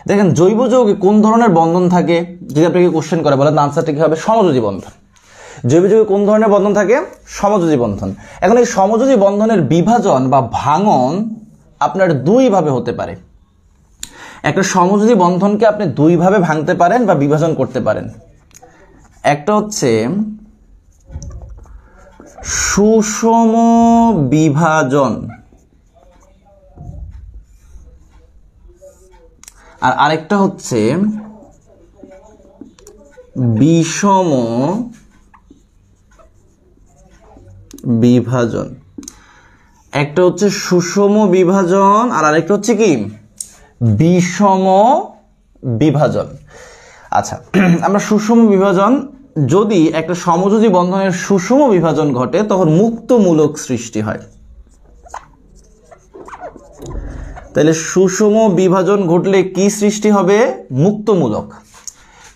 দেখেন জৈব যৌগে কোন ধরনের বন্ধন থাকে, যদি আপনাকে কোশ্চেন করে বলে আনসারটা কি হবে? সমযোজী বন্ধন। জৈব যৌগে কোন ধরনের বন্ধন থাকে? সমযোজী বন্ধন। এখন এই সমযোজী বন্ধনের বিভাজন বা ভাঙন আপনার দুই ভাবে হতে পারে। একটা সমযোজী বন্ধনকে আপনি দুই ভাবে ভাঙতে পারেন বা বিভাজন করতে পারেন। একটা হচ্ছে সুষম বিভাজন, আর আরেকটা হচ্ছে বিষম বিভাজন। একটা হচ্ছে সুষম বিভাজন আর আরেকটা হচ্ছে কি বিষম বিভাজন। আচ্ছা, আমরা সুষম বিভাজন, যদি একটা সমযোজী বন্ধনের সুষম বিভাজন ঘটে তখন মুক্তমূলক সৃষ্টি হয়। তাহলে সুষম বিভাজন ঘটলে কি সৃষ্টি হবে? মুক্তমূলক।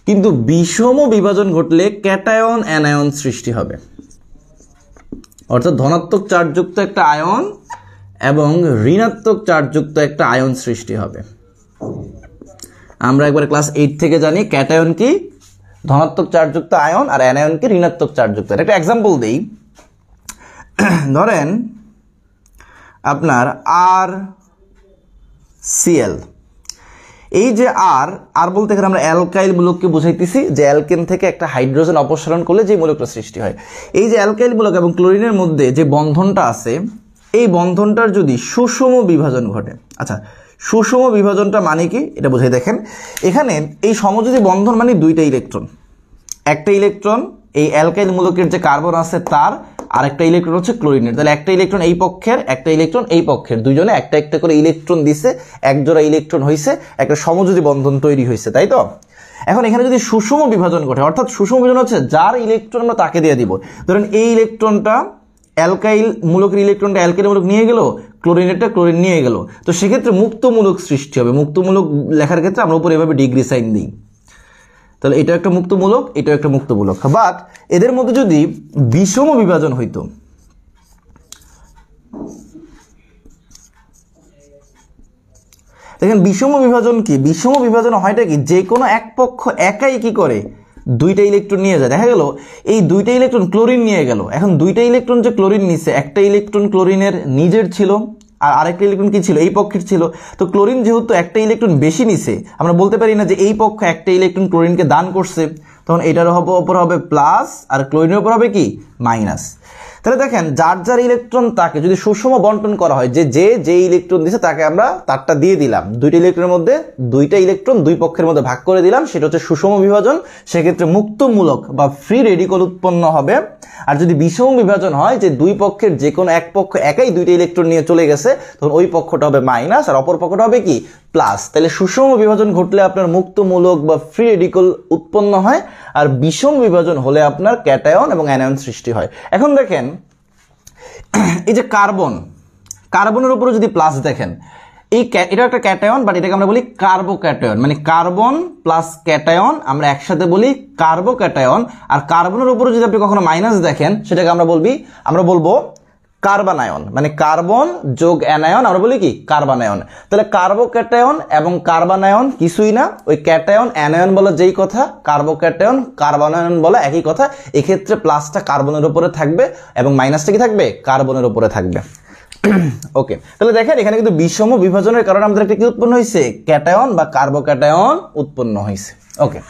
কিন্তু বিষম বিভাজন ঘটলে ক্যাটায়ন অ্যানায়ন সৃষ্টি হবে, অর্থাৎ ধনাত্মক চার্জযুক্ত একটা আয়ন এবং ঋণাত্মক চার্জযুক্ত একটা আয়ন সৃষ্টি হবে। আমরা একবার ক্লাস 8 থেকে জানি ক্যাটায়ন কি ধনাত্মক চার্জযুক্ত আয়ন আর অ্যানায়ন কি ঋণাত্মক চার্জযুক্ত। একটা এক্সাম্পল দেই, ধরেন আপনার RCl, এই যে আর বলতে এখানে আমরা অ্যালকাইল মূলককে বুঝাইতেছি, যে অ্যালকেন থেকে একটা হাইড্রোজেন অপসারণ করলে যে মূলকটা সৃষ্টি হয়। এই যে অ্যালকাইল মূলক এবং ক্লোরিনের মধ্যে যে বন্ধনটা আছে, এই বন্ধনটার যদি সুষম বিভাজন ঘটে। আচ্ছা, সুষম বিভাজনটা মানে কি এটা বুঝাই। দেখেন এখানে এই সমযোজী বন্ধন মানে দুইটা ইলেকট্রন, একটা ইলেকট্রন এই অ্যালকাইল মূলকের যে কার্বন আছে তার, আর একটা ইলেকট্রন হচ্ছে ক্লোরিনের। তাহলে একটা ইলেকট্রন এই পক্ষের, একটা ইলেকট্রন এই পক্ষের, দুইজনে একটা একটা করে ইলেকট্রন দিছে, এক জোড়া ইলেকট্রন হয়েছে, একটা সমযোজী বন্ধন তৈরি হয়েছে, তাই তো? এখন এখানে যদি সুষম বিভাজন ঘটে, অর্থাৎ সুষম বিভাজন হচ্ছে যার ইলেকট্রন আমরা তাকে দিয়ে দিব। ধরেন এই ইলেকট্রনটা অ্যালকাইল মূলকের ইলেকট্রনটা অ্যালকাইল মূলক নিয়ে গেল, ক্লোরিনেরটা ক্লোরিন নিয়ে গেল, তো সেক্ষেত্রে মুক্তমূলক সৃষ্টি হবে। মুক্তমূলক লেখার ক্ষেত্রে আমরা উপরে এভাবে ডিগ্রি সাইন দিই। তাহলে এটা একটা মুক্তমূলক, এটা একটা মুক্তমূলক। বাট এদের মধ্যে যদি বিষম বিভাজন হইতো, দেখেন বিষম বিভাজন কি? বিষম বিভাজন হয়টা কি, যে কোনো এক পক্ষ একাই কি করে দুইটা ইলেকট্রন নিয়ে যায়। দেখা গেল এই দুইটা ইলেকট্রন ক্লোরিন নিয়ে গেল, এখন দুইটা ইলেকট্রন যে ক্লোরিন নিছে, একটা ইলেকট্রন ক্লোরিনের নিজের ছিল আর আরেকটা ইলেকট্রন কি ছিল? এই পক্ষের ছিল। তো ক্লোরিন যেহেতু একটা ইলেকট্রন বেশি নিছে, আমরা বলতে পারি না যে এই পক্ষ একটা ইলেকট্রন ক্লোরিনকে দান করছে, তখন এটার উপর হবে প্লাস আর ক্লোরিনের উপর হবে কি মাইনাস। তাহলে দেখেন যার যার ইলেকট্রন তাকে যদি সুষম বন্টন করা হয়, যে ইলেকট্রন দিছে তাকে আমরা তারটা দিয়ে দিলাম, দুইটা ইলেকট্রনের মধ্যে দুইটা ইলেকট্রন দুই পক্ষের মধ্যে ভাগ করে দিলাম, সেটা হচ্ছে সুষম বিভাজন। সেক্ষেত্রে মুক্তমূলক বা ফ্রি রেডিকল উৎপন্ন হবে। আর যদি বিষম বিভাজন হয়, যে দুই পক্ষের যে কোনো এক পক্ষ একাই দুইটা ইলেকট্রন নিয়ে চলে গেছে, তখন ওই পক্ষটা হবে মাইনাস আর অপর পক্ষটা হবে কি প্লাস। তাহলে সুষম বিভাজন ঘটলে আপনার মুক্তমূলক বা ফ্রি রেডিকল উৎপন্ন হয়, আর বিষম বিভাজন হলে আপনার ক্যাটায়ন এবং অ্যানায়ন সৃষ্টি হয়। এখন দেখেন এই যে কার্বনের উপরে যদি প্লাস দেখেন, এটা একটা ক্যাটায়ন, বাট এটাকে আমরা বলি কার্বোক্যাটায়ন, মানে কার্বন প্লাস ক্যাটায়ন আমরা একসাথে বলি কার্বোক্যাটায়ন। আর কার্বনের উপরে যদি আপনি কখনো মাইনাস দেখেন, সেটাকে আমরা বলবো কার্বানায়ন, মানে কার্বন যোগ অ্যানায়ন আমরা বলি কি কার্বানায়ন। তাহলে কার্বোক্যাটায়ন এবং কার্বানায়ন কিছুই না, ওই ক্যাটায়ন অ্যানায়ন বলা যেই কথা, কার্বোক্যাটায়ন কার্বানায়ন বলা একই কথা। এক্ষেত্রে প্লাসটা কার্বনের উপরে থাকবে এবং মাইনাসটা কি থাকবে? কার্বনের উপরে থাকবে। ওকে, তাহলে দেখেন এখানে কিন্তু বিষম বিভাজনের কারণে আমাদের একটা কি উৎপন্ন হয়েছে? ক্যাটায়ন বা কার্বোক্যাটায়ন উৎপন্ন হয়েছে। ওকে।